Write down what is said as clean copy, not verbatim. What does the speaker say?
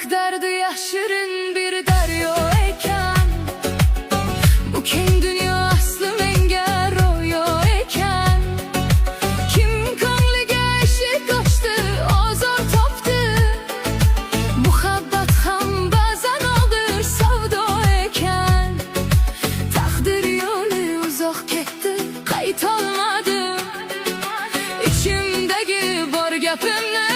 Sevmek derdi yaşırın bir deryo eken, bu keng dünya aslı menge royo eken. Kim ko'ngliga eshik ochdi, ozor topdi, muhabbat ham ba'zan og'ir savdo eken. Taqdir yo'li uzoq ketdi, qaytolmadim, ichimdagi bor gapimni